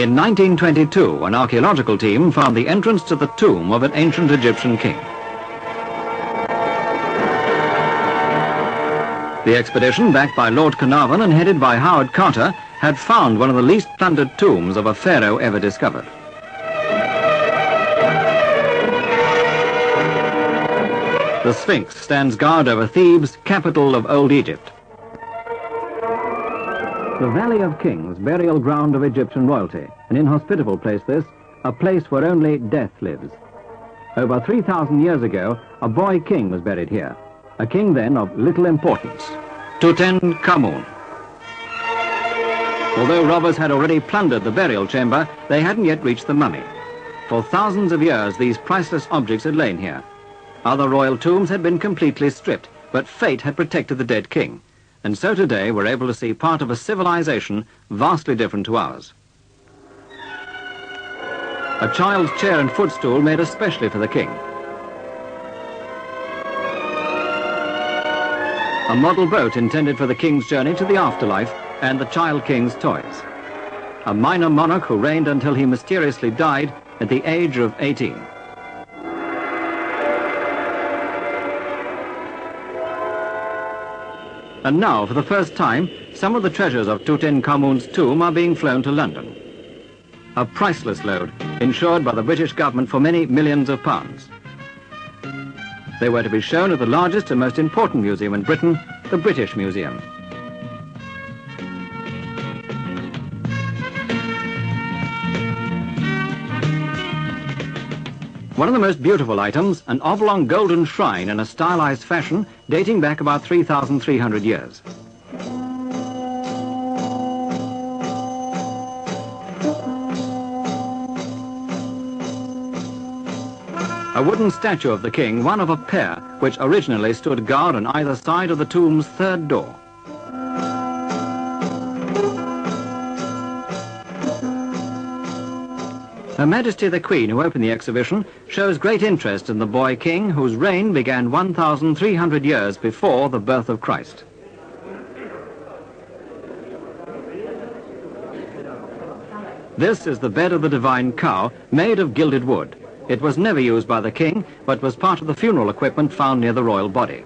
In 1922, an archaeological team found the entrance to the tomb of an ancient Egyptian king. The expedition, backed by Lord Carnarvon and headed by Howard Carter, had found one of the least plundered tombs of a pharaoh ever discovered. The Sphinx stands guard over Thebes, capital of Old Egypt. The Valley of Kings, burial ground of Egyptian royalty, an inhospitable place this, a place where only death lives. Over 3,000 years ago, a boy king was buried here, a king then of little importance, TUTANKHAMUN. Although robbers had already plundered the burial chamber, they hadn't yet reached the mummy. For thousands of years, these priceless objects had lain here. Other royal tombs had been completely stripped, but fate had protected the dead king. And so today we're able to see part of a civilization vastly different to ours. A child's chair and footstool made especially for the king. A model boat intended for the king's journey to the afterlife and the child king's toys. A minor monarch who reigned until he mysteriously died at the age of 18. And now, for the first time, some of the treasures of Tutankhamun's tomb are being flown to London. A priceless load, insured by the British government for many millions of pounds. They were to be shown at the largest and most important museum in Britain, the British Museum. One of the most beautiful items, an oblong golden shrine in a stylized fashion dating back about 3,300 years. A wooden statue of the king, one of a pair, which originally stood guard on either side of the tomb's third door. Her Majesty the Queen, who opened the exhibition, shows great interest in the boy king whose reign began 1,300 years before the birth of Christ. This is the bed of the divine cow, made of gilded wood. It was never used by the king, but was part of the funeral equipment found near the royal body.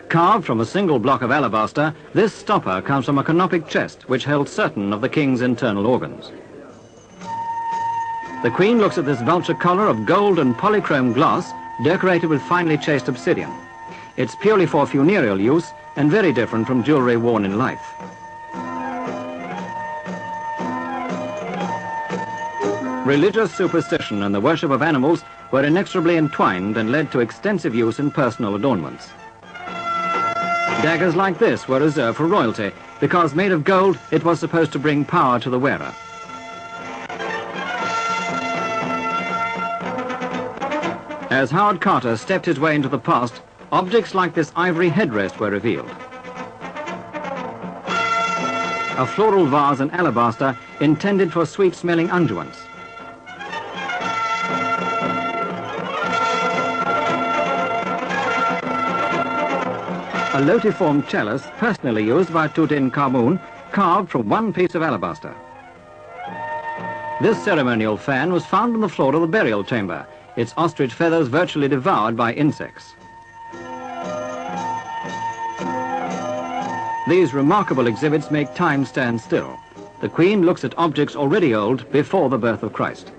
Carved from a single block of alabaster, this stopper comes from a canopic chest which held certain of the king's internal organs. The Queen looks at this vulture collar of gold and polychrome glass decorated with finely chased obsidian. It's purely for funereal use and very different from jewelry worn in life. Religious superstition and the worship of animals were inexorably entwined and led to extensive use in personal adornments. Daggers like this were reserved for royalty, because made of gold, it was supposed to bring power to the wearer. As Howard Carter stepped his way into the past, objects like this ivory headrest were revealed. A floral vase in alabaster intended for sweet-smelling unguents. A lotiform chalice personally used by Tutankhamun, carved from one piece of alabaster. This ceremonial fan was found on the floor of the burial chamber, its ostrich feathers virtually devoured by insects. These remarkable exhibits make time stand still. The Queen looks at objects already old before the birth of Christ.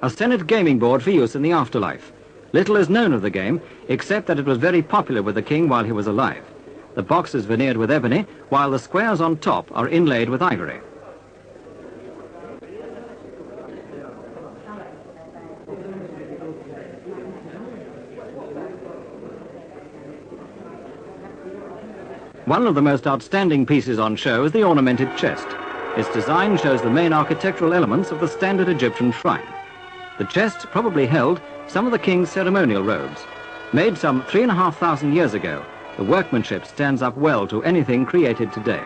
A Senate gaming board for use in the afterlife. Little is known of the game, except that it was very popular with the king while he was alive. The box is veneered with ebony, while the squares on top are inlaid with ivory. One of the most outstanding pieces on show is the ornamented chest. Its design shows the main architectural elements of the standard Egyptian shrine. The chest probably held some of the king's ceremonial robes. Made some 3,500 years ago, the workmanship stands up well to anything created today.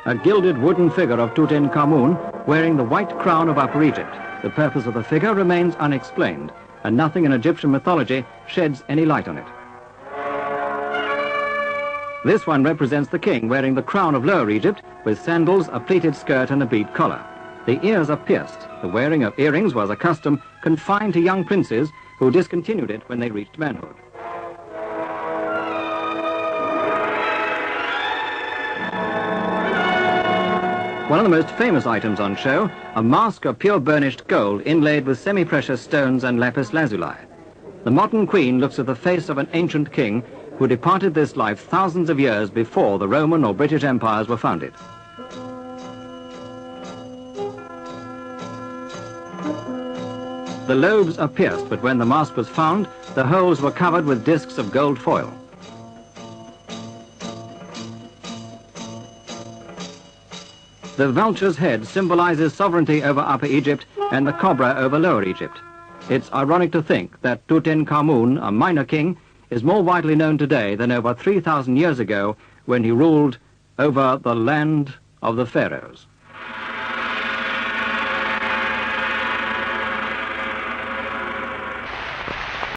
A gilded wooden figure of TUTANKHAMUN wearing the white crown of Upper Egypt. The purpose of the figure remains unexplained, and nothing in Egyptian mythology sheds any light on it. This one represents the king wearing the crown of Lower Egypt with sandals, a pleated skirt and a bead collar. The ears are pierced. The wearing of earrings was a custom confined to young princes who discontinued it when they reached manhood. One of the most famous items on show, a mask of pure burnished gold inlaid with semi-precious stones and lapis lazuli. The modern queen looks at the face of an ancient king who departed this life thousands of years before the Roman or British empires were founded. The lobes are pierced, but when the mask was found, the holes were covered with discs of gold foil. The vulture's head symbolizes sovereignty over Upper Egypt and the cobra over Lower Egypt. It's ironic to think that TUTANKHAMUN, a minor king, is more widely known today than over 3,000 years ago when he ruled over the land of the pharaohs.